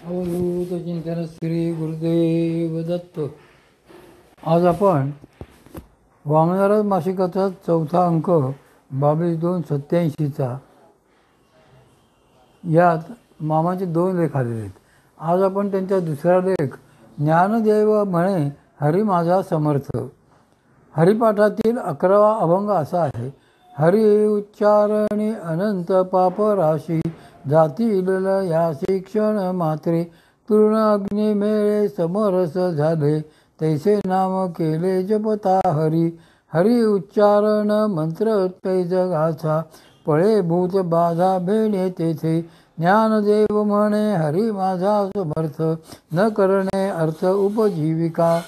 अवधूत चिंतन श्री गुरुदेव दत्त. आज आपण वामनाराज मासिकाचा 4था अंक 22-287 यात मामाचे 2 लेख आलेले आहेत. आज आपण त्यांचा दुसरा लेख ज्ञानदेव म्हणे हरी माझा समर्थ. हरिपाठातील 11वा अभंग असा आहे. हरी उच्चारणी अनंत पाप राशी जातील यासी क्षण मात्रे तृण अग्नी मेळे समरस झाले तैसे नाम केले जपता हरी. हरी उच्चारण मंत्र तै जगाचा पळे भूत बाधा भेणे तेथे. ज्ञानदेव म्हणे हरी माझा समर्थ न करणे अर्थ उपजीविका.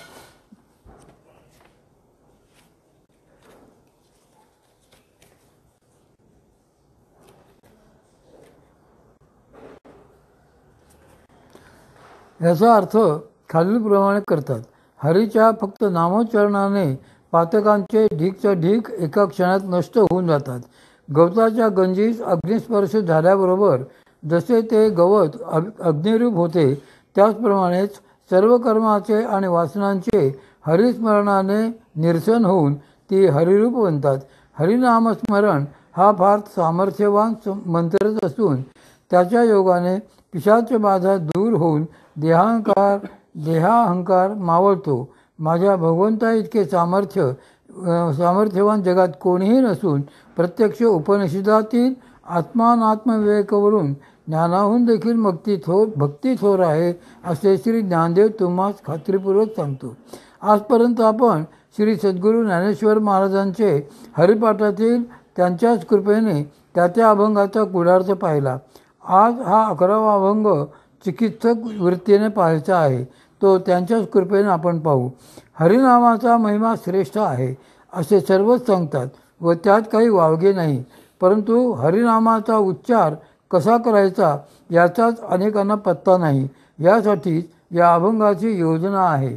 याचा अर्थ खालीलप्रमाणे करतात. हरीच्या फक्त नामोच्चारणाने पातकांचे ढीकच्या ढीक एका क्षणात नष्ट होऊन जातात. गवताच्या गंजीस अग्निस्पर्श झाल्याबरोबर जसे ते गवत अग्निरूप होते त्याचप्रमाणेच सर्व कर्माचे आणि वासनांचे हरिस्मरणाने निरसन होऊन ती हरिरूप बनतात. हरिनामस्मरण हा फार सामर्थ्यवान मंत्रच असून त्याच्या योगाने पिशाच बाधा दूर होऊन देहाहंकार मावळतो. माझ्या भगवंता इतके सामर्थ्यवान जगात कोणीही नसून प्रत्यक्ष उपनिषदातील आत्मानात्मविवेकावरून ज्ञानाहून देखील भक्ती थोर आहे असे श्री ज्ञानदेव तुम्हास खात्रीपूर्वक सांगतो. आजपर्यंत आपण श्री सद्गुरू ज्ञानेश्वर महाराजांचे हरिपाठातील त्यांच्याच कृपेने त्या अभंगाचा गुढार्थ पाहिला. आज हा 11वा अभंग चिकित्सक वृत्तीने पाहायचा आहे. तो त्यांच्याच कृपेने आपण पाहू. हरिनामाचा महिमा श्रेष्ठ आहे असे सर्वच सांगतात व त्यात काही वावगे नाही. परंतु हरिनामाचा उच्चार कसा करायचा याचाच अनेकांना पत्ता नाही. यासाठी या अभंगाची योजना आहे.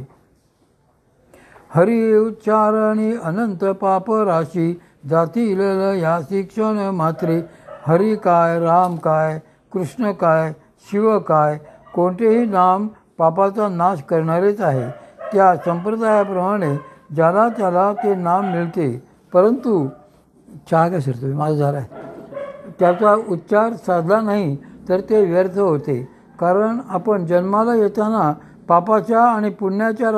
हरी उच्चारणी अनंत पाप राशी जातील यासी क्षण मात्रे. हरी काय, राम काय, कृष्ण काय, शिव काय, कोणतेही नाम पापाचा नाश करणारेच आहे. त्या संप्रदायाप्रमाणे ज्याला त्याला ते नाम मिळते. परंतु चहा काय सर तुम्ही माझा झाला आहे त्याचा उच्चार साधला नाही तर ते व्यर्थ होते. कारण आपण जन्माला येताना पापाच्या आणि पुण्याच्या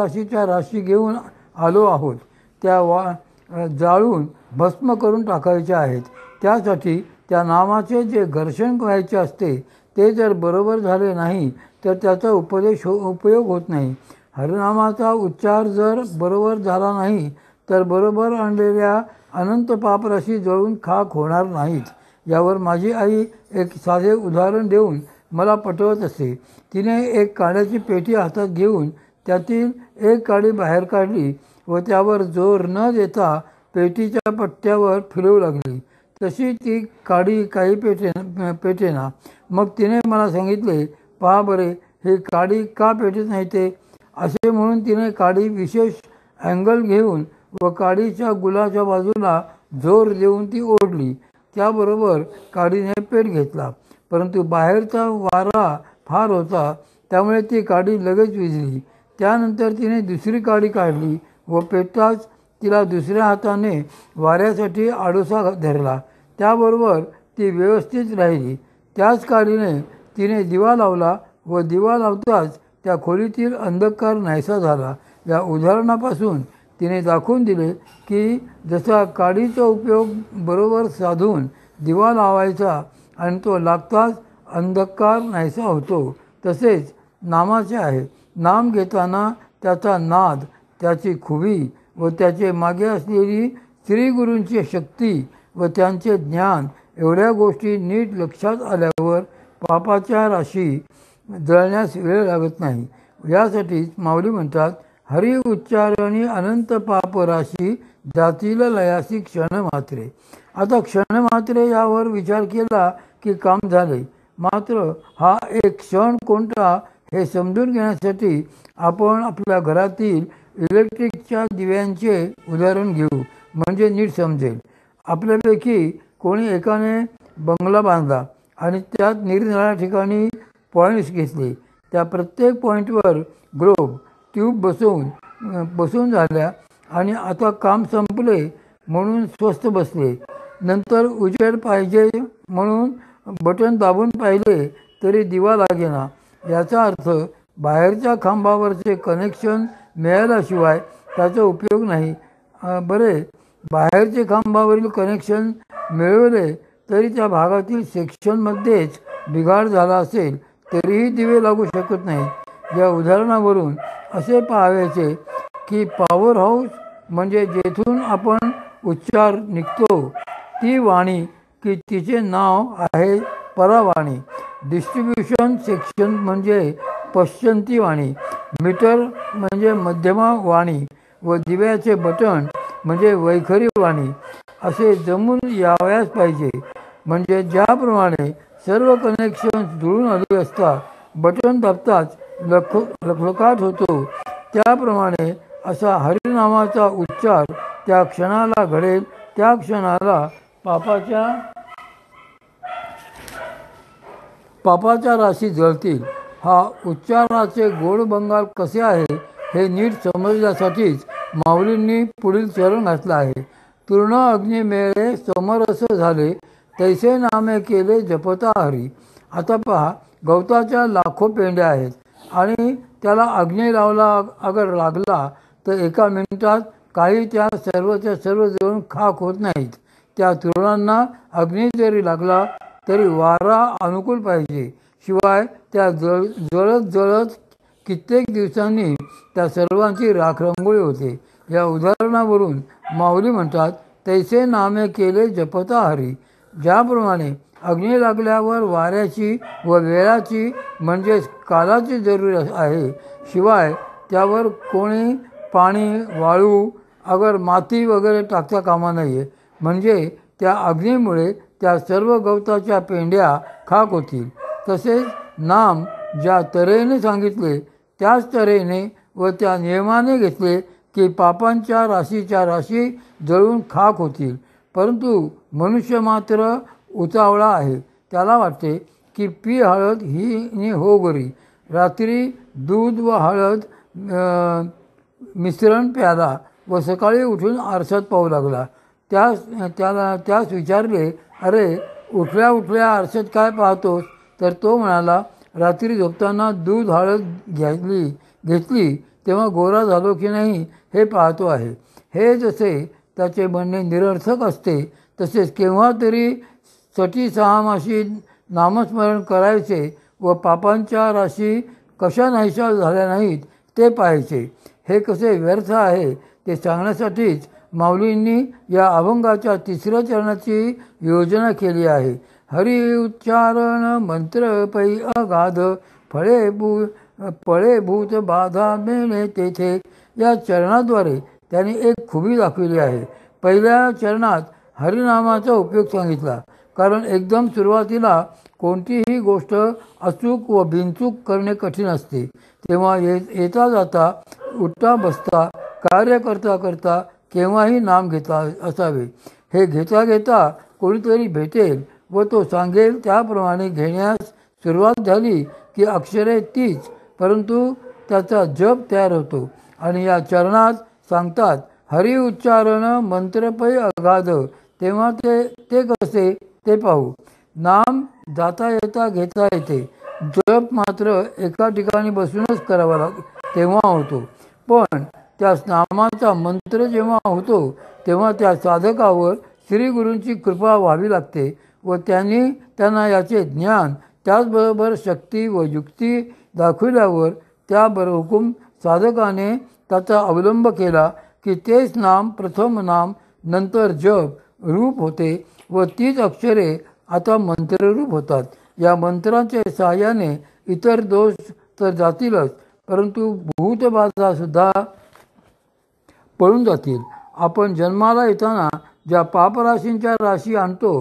राशी घेऊन आलो आहोत. त्या जाळून भस्म करून टाकायच्या आहेत. त्यासाठी त्या नामाचे जे घर्षण व्हायचे असते ते जर बरोबर झाले नाही तर त्याचा उपयोग होत नाही. हरिनामाचा उच्चार जर बरोबर झाला नाही तर बरोबर आणलेल्या अनंत पापराशी जळून खाक होणार नाहीत. यावर माझी आई एक साधे उदाहरण देऊन मला पटवत असते. तिने एक काड्याची पेटी हातात घेऊन त्यातील एक काडी बाहेर काढली व त्यावर जोर न देता पेटीच्या पट्ट्यावर फिरवू लागली. तशी ती काडी काही पेटेना. मग तिने मला सांगितले, पहा बरे ही काडी का पेटत नाही ते. असे म्हणून तिने काडी विशेष अँगल घेऊन व काडीच्या गुलाच्या बाजूला जोर देऊन ती ओढली. त्याबरोबर काडीने पेट घेतला. परंतु बाहेरचा वारा फार होता त्यामुळे ती काडी लगेच विझली. त्यानंतर तिने दुसरी काडी काढली व पेटताच तिला दुसऱ्या हाताने वाऱ्यासाठी आडोसा धरला. त्याबरोबर ती व्यवस्थित राहिली. त्याच काडीने तिने दिवा लावला व दिवा लावताच त्या खोलीतील अंधकार नाहीसा झाला. या उदाहरणापासून तिने दाखवून दिले की जसा काडीचा उपयोग बरोबर साधून दिवा लावायचा आणि तो लागताच अंधकार नाहीसा होतो तसेच नामाचे आहे. नाम घेताना त्याचा नाद, त्याची खुबी व त्याचे मागे असलेली श्रीगुरूंची शक्ती व त्यांचे ज्ञान एवढ्या गोष्टी नीट लक्षात आल्यावर पापाच्या राशी जळण्यास वेळ लागत नाही. यासाठीच माऊली म्हणतात, हरी उच्चारणी अनंत पाप राशी जातील लयासी क्षण मात्रे. आता क्षण मात्रे यावर विचार केला की काम झाले. मात्र हा एक क्षण कोणता हे समजून घेण्यासाठी आपण आपल्या घरातील इलेक्ट्रिकच्या दिव्यांचे उदाहरण घेऊ म्हणजे नीट समजेल. आपल्यापैकी कोणी एकाने बंगला बांधला आणि त्यात निरनिराळ्या ठिकाणी पॉईंट्स घेतले. त्या प्रत्येक पॉईंटवर ग्लोब ट्यूब बसवून झाल्या आणि आता काम संपले म्हणून स्वस्थ बसले. नंतर उजेड पाहिजे म्हणून बटन दाबून पाहिले तरी दिवा लागेना. याचा अर्थ बाहेरच्या खांबावरचे कनेक्शन मिळाल्याशिवाय त्याचा उपयोग नाही. बरे, बाहेरचे खांबावरील कनेक्शन मिळवले तरी त्या भागातील सेक्शनमध्येच बिघाड झाला असेल तरीही दिवे लागू शकत नाही. या उदाहरणावरून असे पाहायचे की पॉवर हाऊस म्हणजे जेथून आपण उच्चार निघतो ती वाणी की तिचे नाव आहे परावाणी. डिस्ट्रीब्युशन सेक्शन म्हणजे पश्चंती वाणी, मीटर म्हणजे मध्यमा वाणी व दिव्याचे बटण म्हणजे वैखरी वाणी असे जमून यावयास पाहिजे. म्हणजे ज्याप्रमाणे सर्व कनेक्शन्स जुळून आली असता बटन दाबताच लखलखाट होतो, त्याप्रमाणे असा हरिनामाचा उच्चार त्या क्षणाला घडेल. त्या क्षणाला पापाच्या राशी जळतील. हा उच्चाराचे गोड बंगाल कसे आहे हे नीट समजण्यासाठीच माऊलींनी पुढील चरण घातला आहे. तूर्ण अग्नी मेळे समरस झाले, तैसे नामे केले जपता हरी. आता पहा, गवताच्या लाखो पेंड्या आहेत आणि त्याला अग्नी लावला अगर लागला तर एका मिनिटात काही त्या सर्वच्या सर्व जळून खाक होत नाहीत. त्या तृणांना अग्नी जरी लागला तरी वारा अनुकूल पाहिजे, शिवाय त्या जळत कित्येक दिवसांनी त्या सर्वांची राखरंगोळी होते. या उदाहरणावरून माऊली म्हणतात, तैसे नामे केले जपता हरी. ज्याप्रमाणे अग्नी लागल्यावर वाऱ्याची व वेळाची म्हणजेच कालाची जरूर आहे, शिवाय त्यावर कोणी पाणी, वाळू, अगर माती वगैरे टाकता कामा नये. म्हणजे त्या अग्नीमुळे त्या सर्व गवताच्या पेंड्या खाक होतील. तसेच नाम ज्या तऱ्हेने सांगितले त्याच तऱ्हेने व त्या नियमाने घेतले की पापांच्या राशीच्या राशी जळून खाक होतील. परंतु मनुष्य मात्र उतावळा आहे. त्याला वाटते की पी हळद ही हो बरी. रात्री दूध व हळद मिश्रण प्याला व सकाळी उठून आरशात पाहू लागला. त्यास विचारले, अरे उठल्या उठल्या आरशात काय पाहतोस? तर तो म्हणाला, रात्री झोपताना दूध हळद घेतली तेव्हा गोरा झालो की नाही हे पाहतो आहे. हे जसे त्याचे म्हणणे निरर्थक असते, तसेच केव्हा तरी सटी सहामाशी नामस्मरण करायचे व पापांच्या राशी कशा नाहीशा झाल्या नाहीत ते पाहायचे. हे कसे व्यर्थ आहे ते सांगण्यासाठीच माऊलींनी या अभंगाच्या 3ऱ्या चरणाची योजना केली आहे. हरी उच्चारण मंत्र पै अगाध, फळे भूत बाधा मेणे तेथे. या चरणाद्वारे त्यांनी एक खुबी दाखविली आहे. पहिल्या चरणात हरिनामाचा उपयोग सांगितला, कारण एकदम सुरुवातीला कोणतीही गोष्ट अचूक व बिनचूक करणे कठीण असते. तेव्हा येता जाता, उठता बसता, कार्य करता करता केव्हाही नाम घेता असावे. हे घेता घेता कोणीतरी भेटेल व तो सांगेल त्याप्रमाणे घेण्यास सुरुवात झाली की अक्षरे तीच, परंतु त्याचा जप तयार होतो. आणि या चरणात सांगतात हरी उच्चारण मंत्रपै अगाध. तेव्हा ते कसे ते पाहू. नाम जाता येता घेता येते, जप मात्र एका ठिकाणी बसूनच करावा तेव्हा होतो. पण त्या नामाचा मंत्र जेव्हा होतो तेव्हा त्या साधकावर श्री गुरूंची कृपा व्हावी लागते व त्यांना याचे ज्ञान, त्याचबरोबर शक्ती व युक्ती दाखविल्यावर त्याबरोबर हुकूम साधकाने त्याचा अवलंब केला की तेच नाम प्रथम नाम, नंतर जप रूप होते व तीच अक्षरे आता मंत्ररूप होतात. या मंत्रांच्या सहाय्याने इतर दोष तर जातीलच, परंतु भूतबाधा सुद्धा पळून जातील. आपण जन्माला येताना ज्या पापराशींच्या राशी आणतो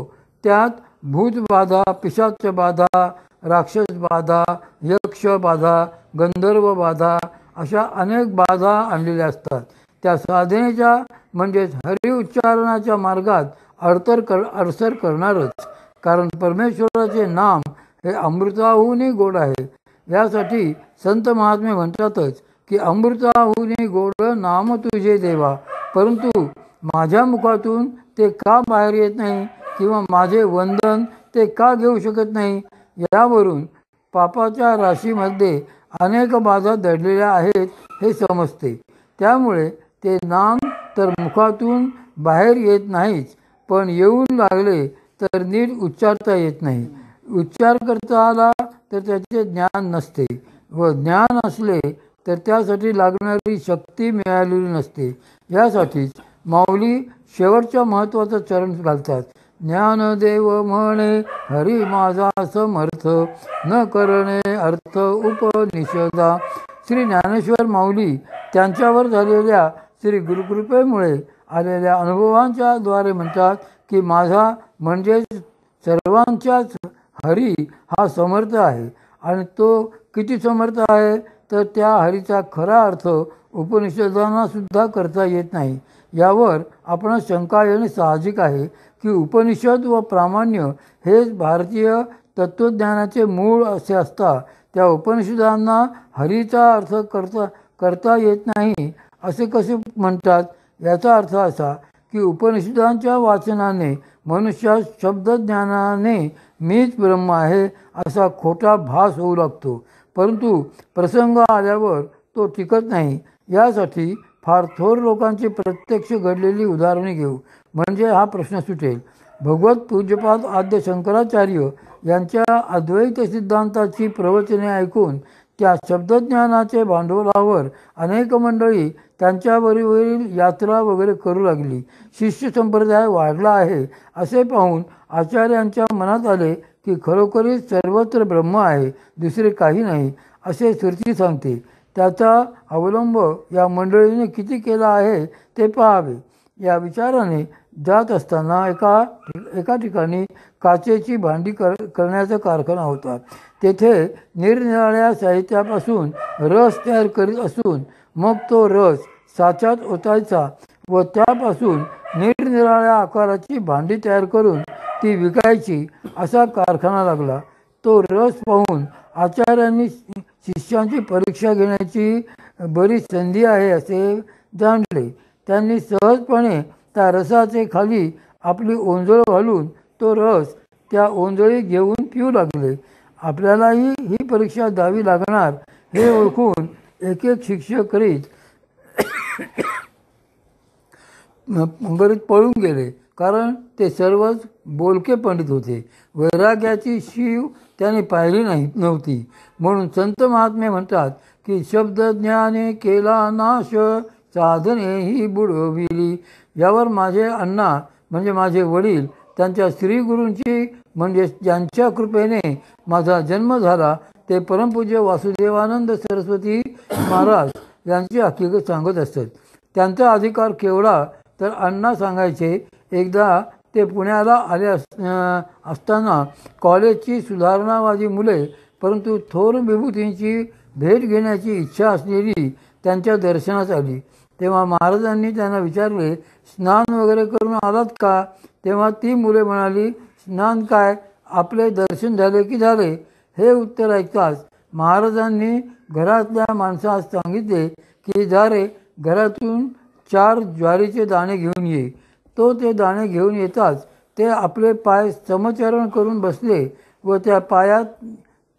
त्यात भूतबाधा, पिशाच बाधा, राक्षस बाधा, यक्ष बाधा, गंधर्व बाधा अशा अनेक बाधा आणलेल्या असतात. त्या साधनेच्या म्हणजेच हरि उच्चारणाच्या मार्गात अडसर करणारच. कारण परमेश्वराचे नाम हे अमृताहूनही गोड आहे. यासाठी संत महात्मे म्हणतातच की अमृताहून गोड नाम तुझे देवा, परंतु माझ्या मुखातून ते का बाहेर येत नाही किंवा माझे वंदन ते का घेऊ शकत नाही, यावरून पापाच्या राशीमध्ये अनेक बाधा दडलेल्या आहेत हे समजते. त्यामुळे ते नाम तर मुखातून बाहेर येत नाहीच, पण येऊन लागले तर नीट उच्चारता येत नाही. उच्चार करता आला तर त्याचे ज्ञान नसते व ज्ञान असले तर त्यासाठी लागणारी शक्ती मिळालेली नसते. यासाठीच माऊली शेवटच्या महत्त्वाचं चरण घालतात. ज्ञानदेव म्हणे हरी माझा समर्थ, न करणे अर्थ उपनिषदा. श्री ज्ञानेश्वर माऊली त्यांच्यावर झालेल्या श्री गुरुकृपेमुळे आलेल्या अनुभवांच्या द्वारे म्हणतात की माझा म्हणजेच सर्वांच्याच हरी हा समर्थ आहे. आणि तो किती समर्थ आहे तर त्या हरीचा खरा अर्थ उपनिषदांना सुद्धा करता येत नाही. यावर आपण शंका येणे साहजिक आहे की उपनिषद व प्रामाण्य हेच भारतीय तत्त्वज्ञानाचे मूळ असे असता त्या उपनिषदांना हरीचा अर्थ करता येत नाही असे कसे म्हणतात. याचा अर्थ असा की उपनिषदांच्या वाचनाने मनुष्यास शब्दज्ञानाने मीच ब्रह्म आहे असा खोटा भास होऊ लागतो, परंतु प्रसंग आल्यावर तो टिकत नाही. यासाठी फार थोर लोकांची प्रत्यक्ष घडलेली उदाहरणे घेऊ म्हणजे हा प्रश्न सुटेल. भगवत पूज्यपाद आद्य शंकराचार्य यांच्या अद्वैत सिद्धांताची प्रवचने ऐकून त्या शब्दज्ञानाचे भांडवलावर अनेक मंडळी त्यांच्यावरील यात्रा वगैरे करू लागली. शिष्य संप्रदाय वाढला आहे असे पाहून आचार्यांच्या मनात आले की खरोखरीच सर्वत्र ब्रह्म आहे, दुसरे काही नाही असे श्रुती सांगते. त्याचा अवलंब या मंडळीने किती केला आहे ते पाहावे. या विचाराने जात असताना एका ठिकाणी काचेची भांडी करण्याचा कारखाना होता. तेथे निरनिराळ्या साहित्यापासून रस तयार करीत असून मग तो रस साच्यात ओतायचा व त्यापासून निरनिराळ्या आकाराची भांडी तयार करून ती विकायची असा कारखाना लागला. तो रस पाहून आचार्यांनी शिष्यांची परीक्षा घेण्याची बरीच संधी आहे असे जाणले. त्यांनी सहजपणे त्या रसाचे खाली आपली ओंजळ घालून तो रस त्या ओंजळी घेऊन पिऊ लागले. आपल्यालाही ही परीक्षा द्यावी लागणार हे ओळखून एक एक शिष्य करीत बरेच पळून गेले, कारण ते सर्वच बोलके पंडित होते. वैराग्याची शीव त्याने पाहिली नव्हती. म्हणून संत महात्मे म्हणतात की शब्द ज्ञाने केला नाश, साधने ही बुडविली. यावर माझे अण्णा म्हणजे माझे वडील त्यांच्या श्रीगुरूंची म्हणजे ज्यांच्या कृपेने माझा जन्म झाला ते परमपूज्य वासुदेवानंद सरस्वती महाराज यांची हकीकत सांगत असत. त्यांचा अधिकार केवढा तर अण्णा सांगायचे, एकदा ते पुण्याला आले असताना कॉलेजची सुधारणावादी मुले परंतु थोर विभूतींची भेट घेण्याची इच्छा असलेली त्यांच्या दर्शनास आली. तेव्हा महाराजांनी त्यांना विचारले, स्नान वगैरे करून आलात का? तेव्हा ती मुले म्हणाली, स्नान काय, आपले दर्शन झाले की झाले. हे उत्तर ऐकताच महाराजांनी घरातल्या माणसास सांगितले की जा रे, घरातून 4 ज्वारीचे दाणे घेऊन ये. तो ते दाणे घेऊन येताच ते आपले पाय समचरण करून बसले व त्या पायात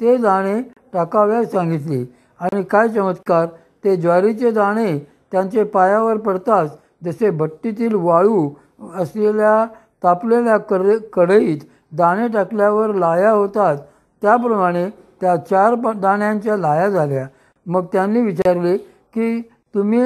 ते दाणे टाकाव्यास सांगितले. आणि काय चमत्कार, ते ज्वारीचे दाणे त्यांचे पायावर पडताच जसे भट्टीतील वाळू असलेल्या तापलेल्या कढईत दाणे टाकल्यावर लाया होतात त्याप्रमाणे त्या 4 दाण्यांच्या लाया झाल्या. मग त्यांनी विचारले की तुम्ही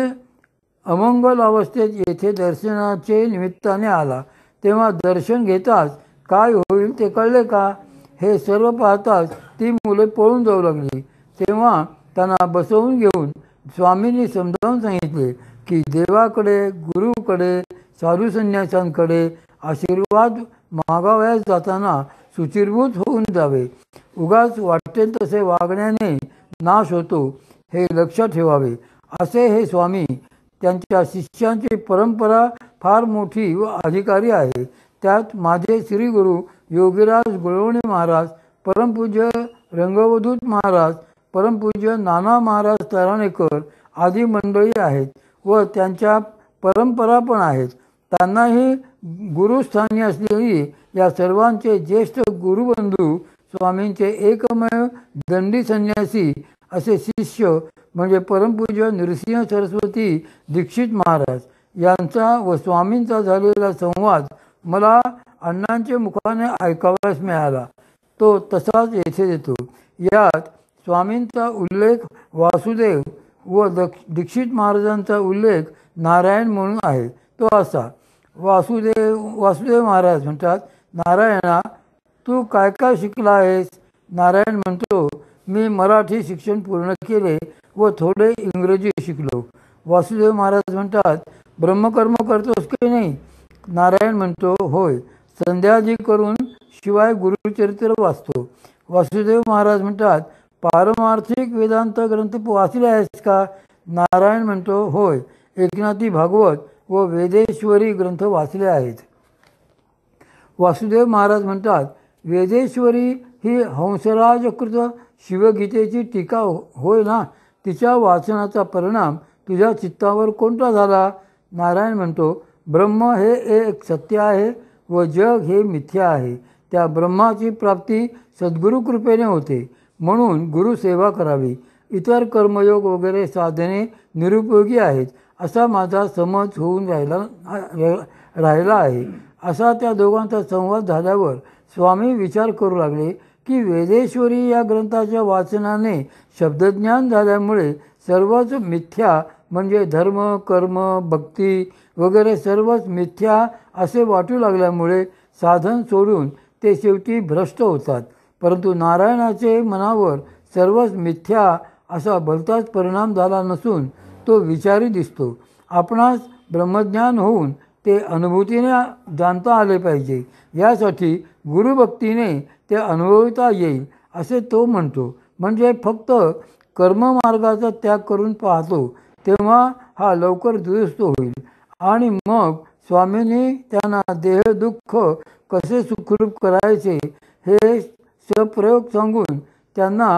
अमंगल अवस्थेत येथे दर्शनाचे निमित्ताने आला, तेव्हा दर्शन घेताच काय होईल ते कळले का? हे सर्व पाहताच ती मुले पळून जाऊ लागली. तेव्हा त्यांना बसवून घेऊन स्वामींनी समजावून सांगितले की देवाकडे, गुरुकडे, साधू संन्याशांकडे आशीर्वाद मागावयास जाताना शुचिर्भूत होऊन जावे. उगाच वाटेल तसे वागण्याने नाश होतो हे लक्षात ठेवावे असे हे स्वामी. त्यांच्या शिष्यांची परंपरा फार मोठी व अधिकारी आहे. त्यात माझे श्रीगुरु योगीराज गुळवणे महाराज, परमपूज्य रंगवदूत महाराज, परमपूज्य नाना महाराज तराणेकर आदी मंडळी आहेत व त्यांच्या परंपरा पण आहेत. त्यांनाही गुरुस्थानी असलेली या सर्वांचे ज्येष्ठ गुरुबंधू स्वामींचे एकमेव दंडी संन्यासी असे शिष्य म्हणजे परमपूज्य नृसिंह सरस्वती दीक्षित महाराज यांचा व स्वामींचा झालेला संवाद मला अण्णांच्या मुखाने ऐकावयास मिळाला. तो तसाच येथे देतो. यात स्वामींचा उल्लेख वासुदेव व दीक्षित महाराजांचा उल्लेख नारायण म्हणून आहे. तो असा: वासुदेव महाराज म्हणतात, नारायणा, तू काय काय शिकला आहेस? नारायण म्हणतो, मी मराठी शिक्षण पूर्ण केले व थोडे इंग्रजी शिकलो. वासुदेव महाराज म्हणतात, ब्रह्मकर्म करतोस की नाही? नारायण म्हणतो, होय, संध्याजी करून शिवाय गुरुचरित्र वाचतो. वासुदेव महाराज म्हणतात, पारमार्थिक वेदांत ग्रंथ वाचले आहेस का? नारायण म्हणतो, होय, एकनाथी भागवत व वेदेश्वरी ग्रंथ वाचले आहेत. वासुदेव महाराज म्हणतात, वेदेश्वरी ही हंसराजकृत शिवगीतेची टीका होय ना? तिच्या वाचनाचा परिणाम तुझ्या चित्तावर कोणता झाला? नारायण म्हणतो, ब्रह्म हे एक सत्य आहे व जग हे मिथ्या आहे. त्या ब्रह्माची प्राप्ती सद्गुरुकृपेने होते, म्हणून गुरुसेवा करावी. इतर कर्मयोग वगैरे साधने निरुपयोगी आहेत असा माझा समज होऊन राहिला आहे. असा त्या दोघांचा संवाद झाल्यावर स्वामी विचार करू लागले की वेदेश्वरी या ग्रंथाच्या वाचनाने शब्दज्ञान झाल्यामुळे सर्वच मिथ्या म्हणजे धर्म, कर्म, भक्ती वगैरे सर्वच मिथ्या असे वाटू लागल्यामुळे साधन सोडून ते शेवटी भ्रष्ट होतात. परंतु नारायणाचे मनावर सर्वच मिथ्या असा भलताच परिणाम झाला नसून तो विचारी दिसतो. आपणास ब्रह्मज्ञान होऊन ते अनुभूतीने जाणता आले पाहिजे. यासाठी गुरुभक्तीने ते अनुभवता येईल असे तो म्हणतो. म्हणजे फक्त कर्ममार्गाचा त्याग करून पाहतो तेव्हा हा लवकर दुरुस्त होईल आणि मग स्वामींनी त्यांना देहदुःख कसे सुखरूप करायचे हे सप्रयोग सांगून त्यांना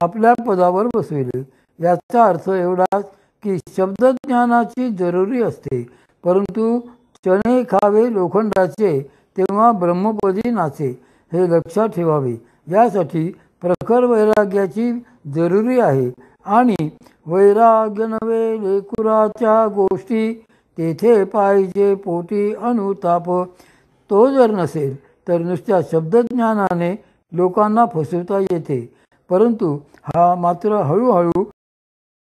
आपल्या पदावर बसविले. याचा अर्थ एवढाच की शब्दज्ञानाची जरुरी असते, परंतु चणे खावे लोखंडाचे तेव्हा ब्रह्मपदी नाचे हे लक्षात ठेवावे. यासाठी प्रखर वैराग्याची जरुरी आहे आणि वैराग्य नव्हे लेकुराच्या गोष्टी तेथे पाहिजे पोटी अनुताप. तो जर नसेल तर नुसत्या शब्दज्ञानाने लोकांना फसवता येते, परंतु हा मात्र हळूहळू